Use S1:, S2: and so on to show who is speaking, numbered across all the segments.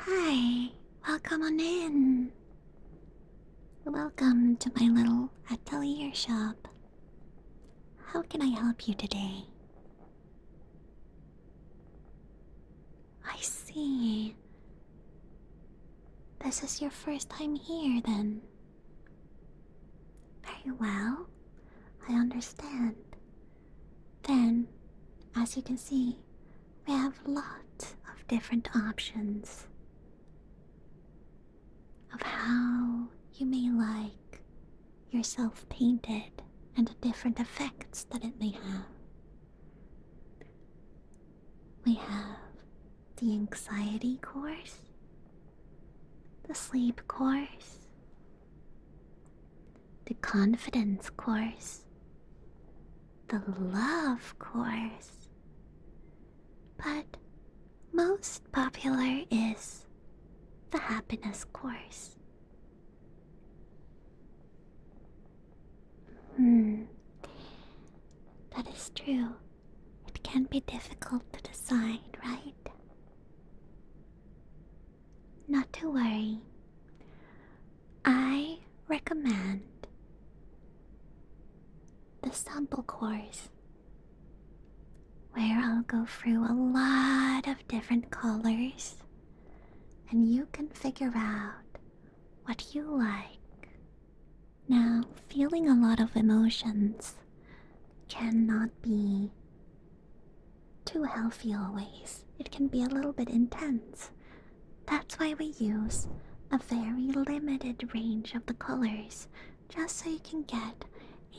S1: Hi, welcome on in. Welcome to my little atelier shop. How can I help you today? I see. This is your first time here, then. Very well. I understand. Then, as you can see, we have lots of different options of how you may like yourself painted and the different effects that it may have. We have the anxiety course, the sleep course, the confidence course, the love course, but most popular is the happiness course. That is true. It can be difficult to decide, right? Not to worry. I recommend the sample course, where I'll go through a lot of different colors and you can figure out what you like. Now, feeling a lot of emotions cannot be too healthy always. It can be a little bit intense. That's why we use a very limited range of the colors, just so you can get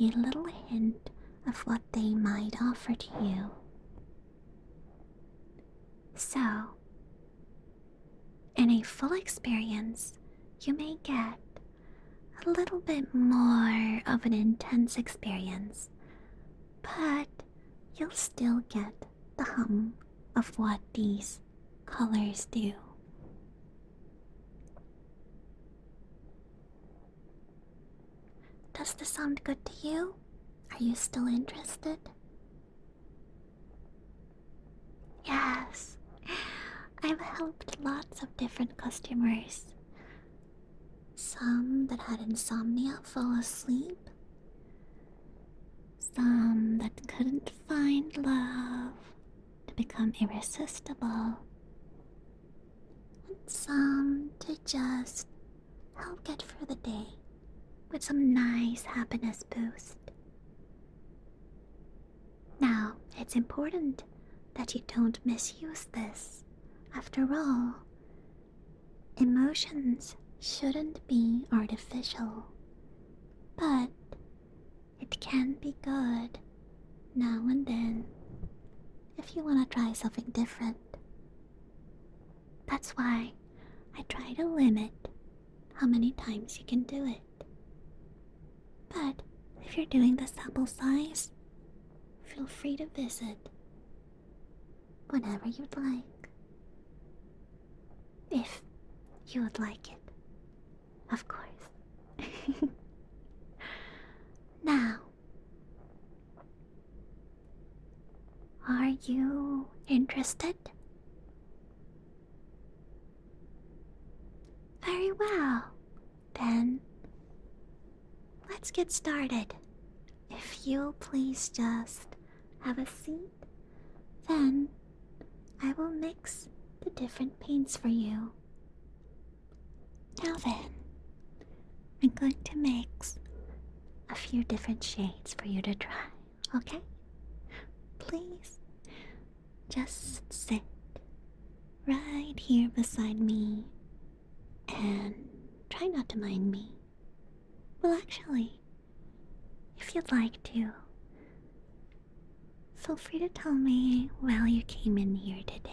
S1: a little hint of what they might offer to you. So, in a full experience, you may get a little bit more of an intense experience, but you'll still get the hum of what these colors do. Does this sound good to you? Are you still interested? Yes, I've helped lots of different customers. Some that had insomnia fall asleep, some that couldn't find love to become irresistible, and some to just help get through the day with some nice happiness boost. Now, it's important that you don't misuse this. After all, emotions shouldn't be artificial, but it can be good now and then if you want to try something different. That's why I try to limit how many times you can do it. But if you're doing the sample size, feel free to visit whenever you'd like. If you would like it, of course. Now, are you interested? Very well. Then, let's get started. If you'll please just have a seat, then I will mix the different paints for you. Now then, I'm going to mix a few different shades for you to try, okay? Please, just sit right here beside me and try not to mind me. Well, actually, if you'd like to, feel free to tell me while you came in here today.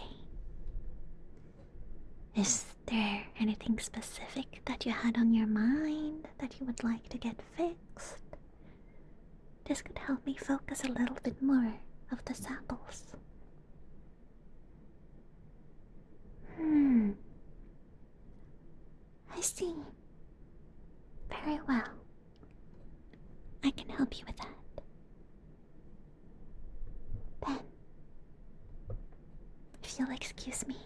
S1: Is there anything specific that you had on your mind that you would like to get fixed? This could help me focus a little bit more of the samples. I see. Very well. I can help you with that. Then, if you'll excuse me.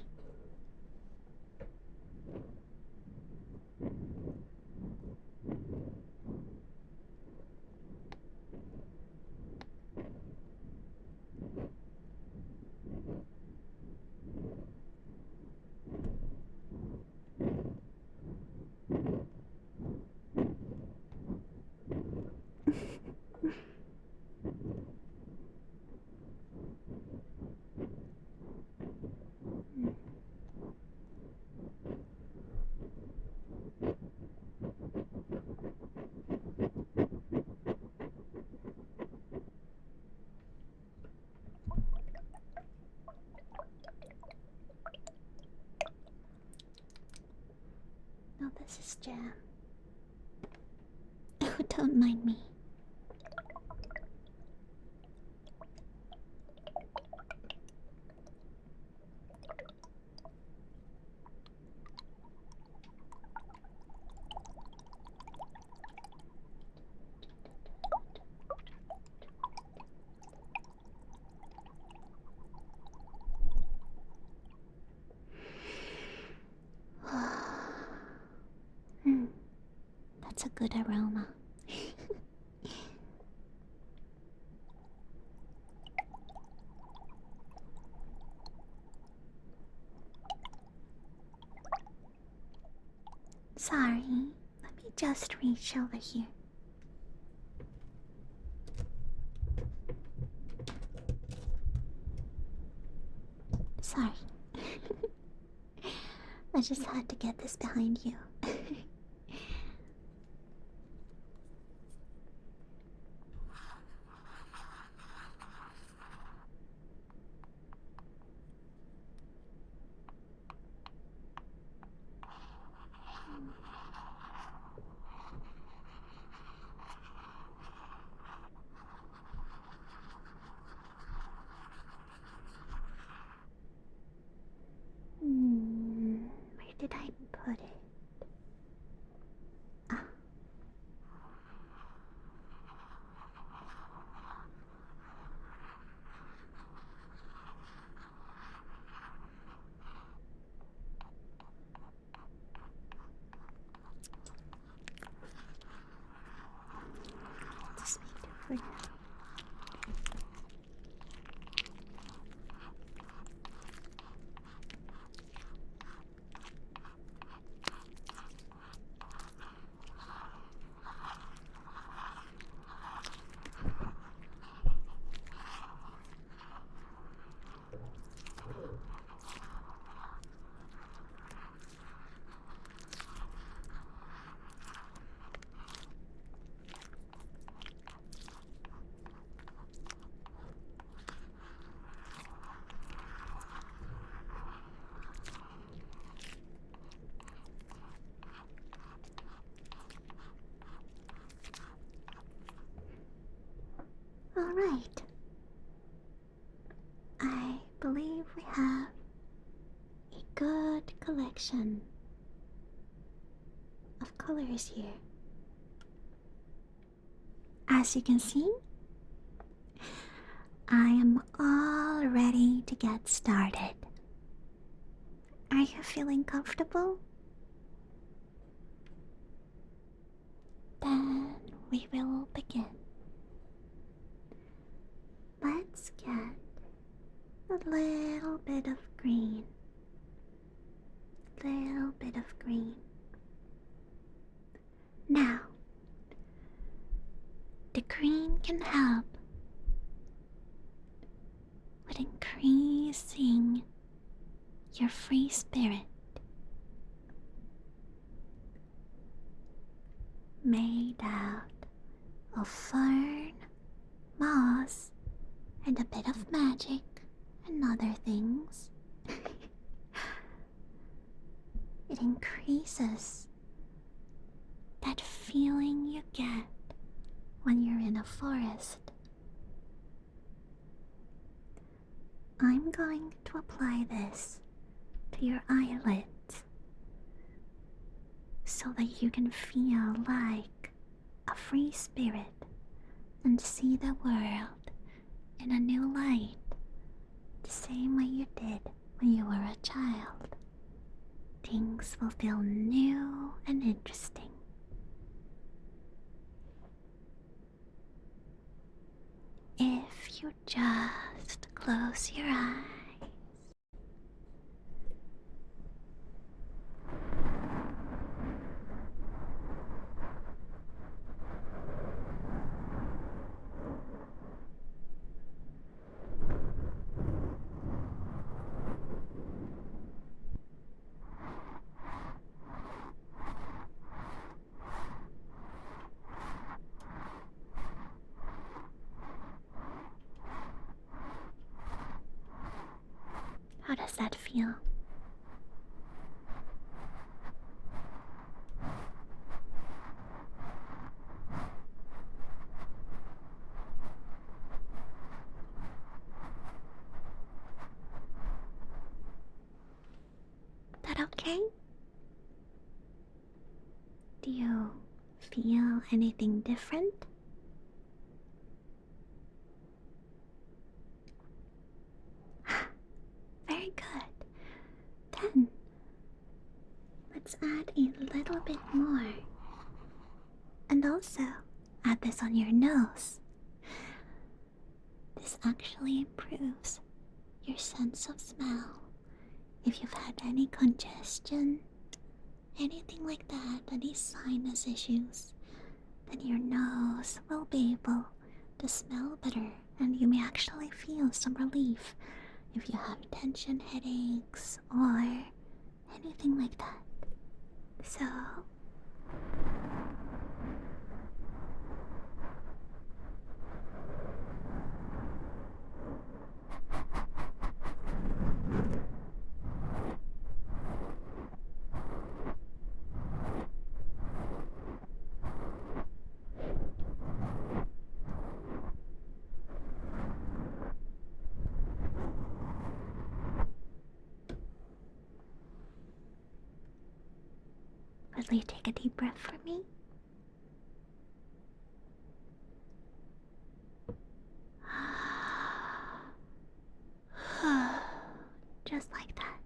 S1: this is jam. Oh, don't mind me. Hmm, that's a good aroma. Sorry, let me just reach over here. Sorry. I just had to get this behind you. Where did I put it? Ah. Just make it for now. Alright. I believe we have a good collection of colors here. As you can see, I am all ready to get started. Are you feeling comfortable? Then we will begin. Let's get a little bit of green. Little bit of green. Now, the green can help with increasing your free spirit. Made out of fern, moss, and a bit of magic and other things. It increases that feeling you get when you're in a forest. I'm going to apply this to your eyelids so that you can feel like a free spirit and see the world in a new light, the same way you did when you were a child. Things will feel new and interesting. If you just close your eyes. How does that feel? that okay? Do you feel anything different? Very good. Then let's add a little bit more. And also add this on your nose. This actually improves your sense of smell. If you've had any congestion, anything like that, any sinus issues, then your nose will be able to smell better and you may actually feel some relief if you have tension headaches or anything like that. So, will you take a deep breath for me? Just like that.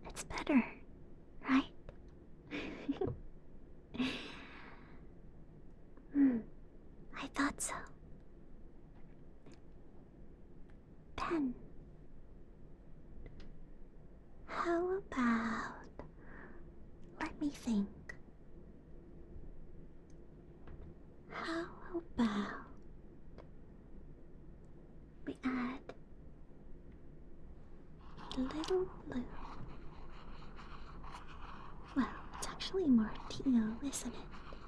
S1: It's better, right? I thought so. Then, how about, let me think. How about we add a little blue? Well, it's actually more teal, isn't it?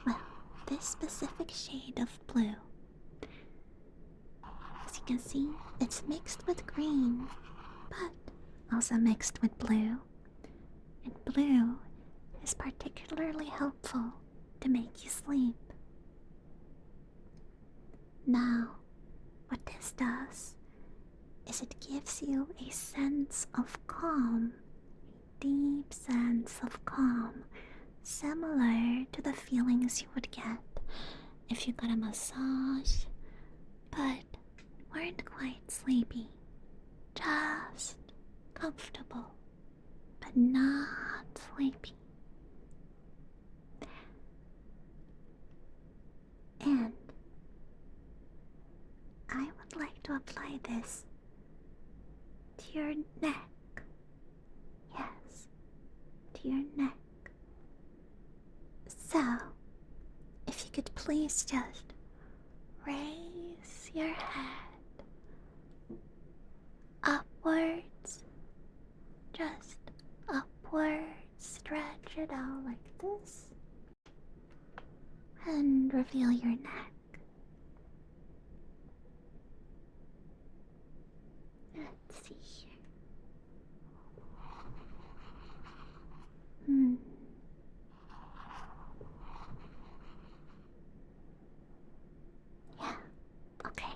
S1: Well, this specific shade of blue. As you can see, it's mixed with green, but also mixed with blue. And blue is particularly helpful to make you sleep. Now, what this does is it gives you a sense of calm, a deep sense of calm, similar to the feelings you would get if you got a massage, but weren't quite sleepy. Just comfortable, but not sleepy. And I would like to apply this to your neck. Yes, to your neck. So, if you could please just raise your head upwards, just upwards, stretch it out like this, and reveal your neck. Let's see here. Yeah, okay.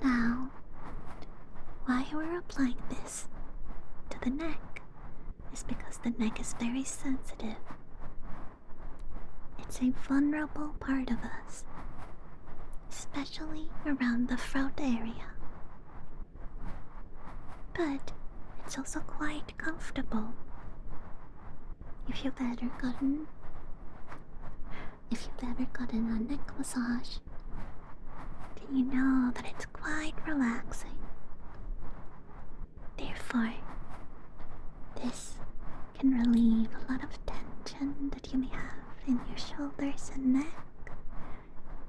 S1: Now, why we're applying this to the neck is because the neck is very sensitive. It's a vulnerable part of us, especially around the throat area. But it's also quite comfortable. If you've ever gotten if you've ever gotten a neck massage, then you know that it's quite relaxing. Therefore, this can relieve a lot of tension that you may have in your shoulders and neck,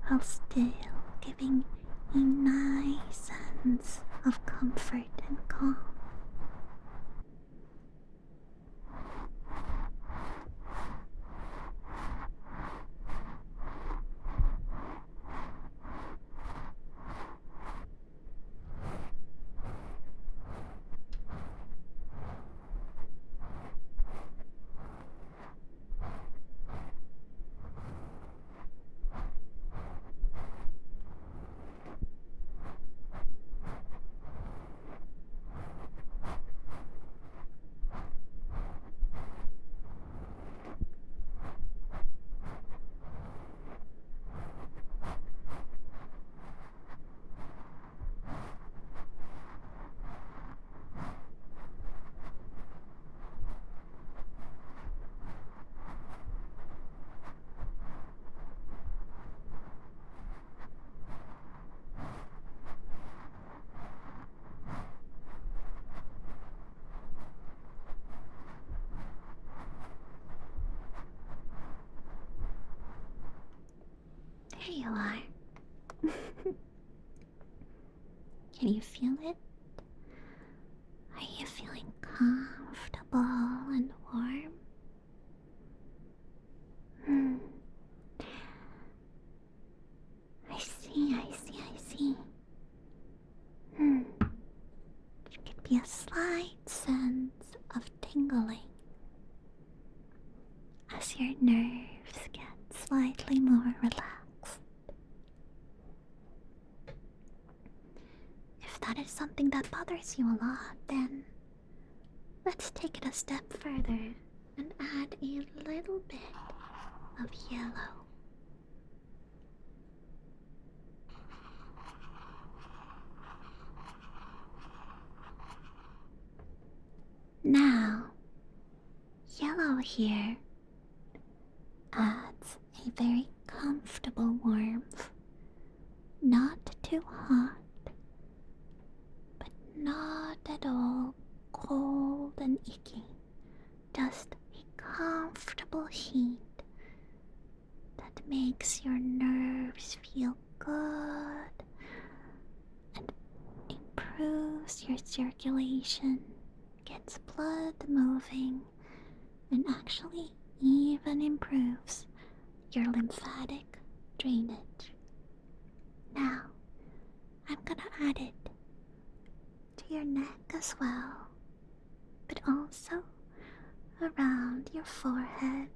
S1: while still giving a nice sense of comfort and calm. There you are. Can you feel it? Are you feeling comfortable and warm? I see. There could be a slight sense of tingling as your nerves get slightly more relaxed. If that is something that bothers you a lot, then let's take it a step further and add a little bit of yellow. Now, yellow here adds a very comfortable warmth, not too hot, but not at all cold and icky, just a comfortable heat that makes your nerves feel good and improves your circulation, gets blood moving, and actually even improves your lymphatic drainage. Now, I'm gonna add it to your neck as well, but also around your forehead.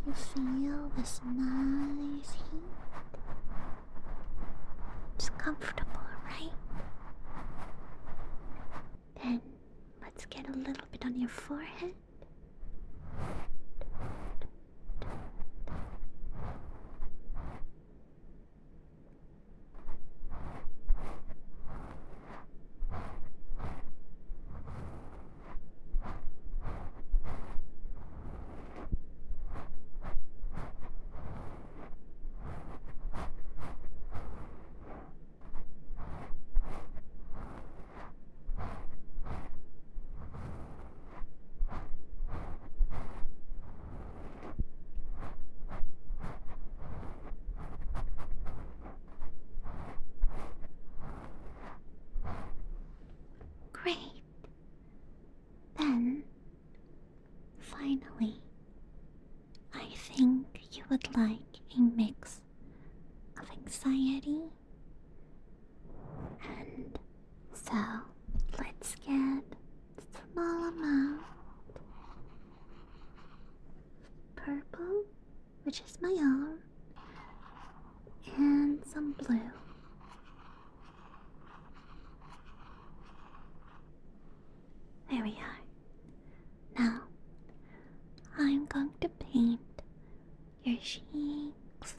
S1: You feel this nice heat? It's comfortable, right? Then let's get a little bit on your forehead. like a mix of anxiety and so let's get a small amount purple, which is my own, and some blue. There we are. Now, I'm going to paint your cheeks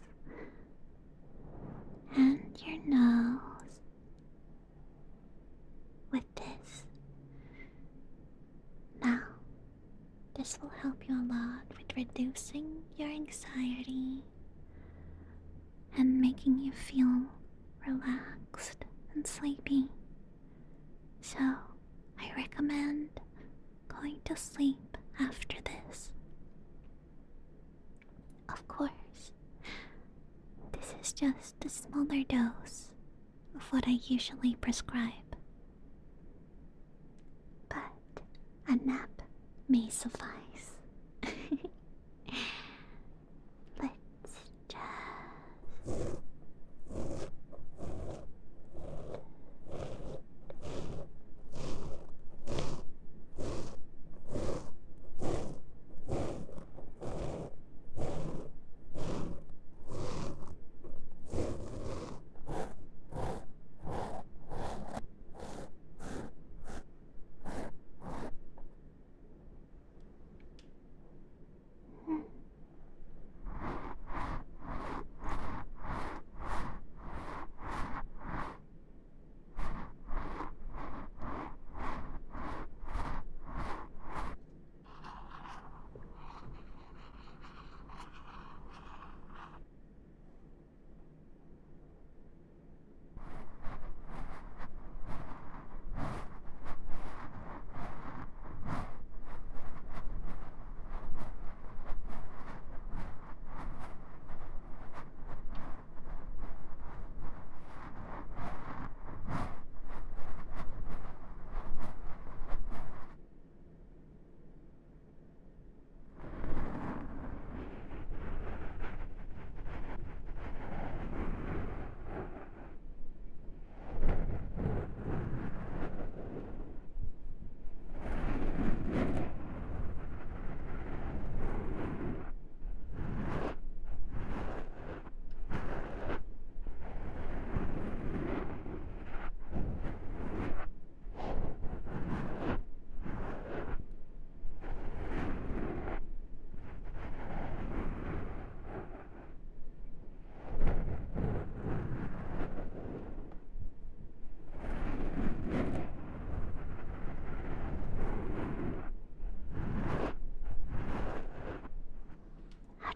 S1: and your nose with this. Now, this will help you a lot with reducing your anxiety and making you feel relaxed and sleepy. So, I recommend going to sleep after this. Of course, this is just a smaller dose of what I usually prescribe, but a nap may suffice. Let's just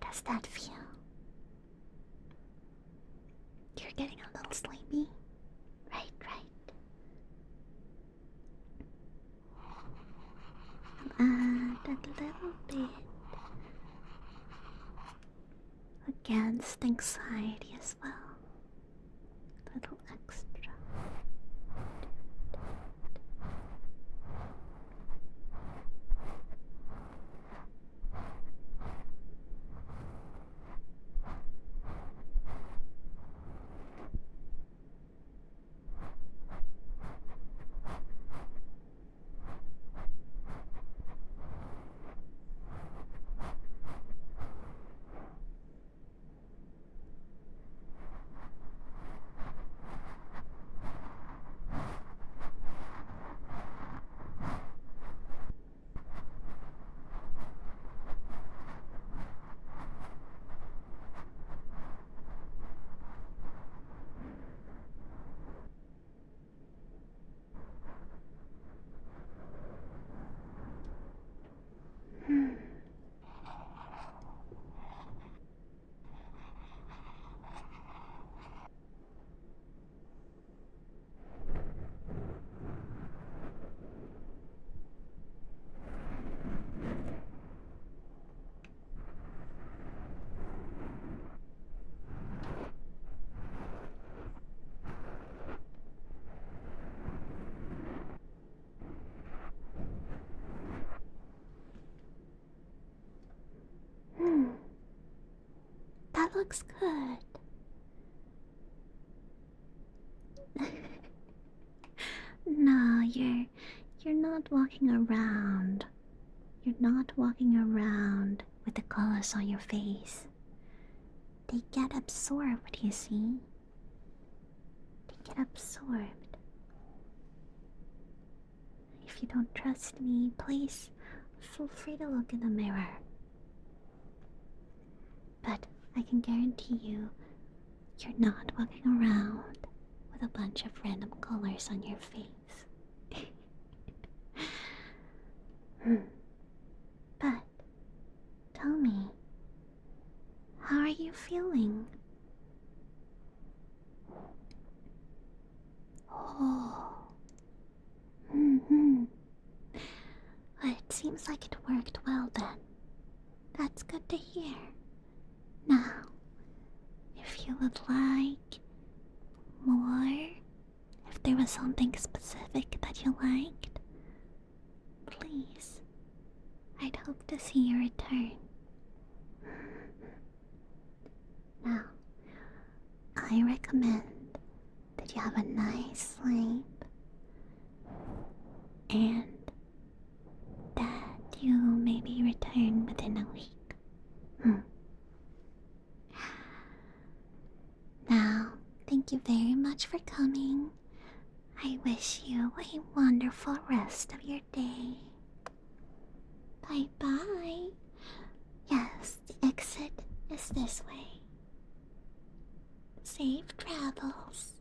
S1: does that feel? You're getting a little sleepy? Right. Add a little bit against anxiety as well. A little extra. looks good. No, you're not walking around. You're not walking around with the colors on your face. They get absorbed, you see? They get absorbed. If you don't trust me, please feel free to look in the mirror. But I can guarantee you, you're not walking around with a bunch of random colors on your face. But tell me, how are you feeling? Oh. Well, it seems like it worked well then. That's good to hear. Now, if you would like more, if there was something specific that you liked, please, I'd hope to see you return. Now, I recommend that you have a nice sleep and that you maybe return within a week. Now, thank you very much for coming. I wish you a wonderful rest of your day. Bye bye. Yes, the exit is this way. Safe travels.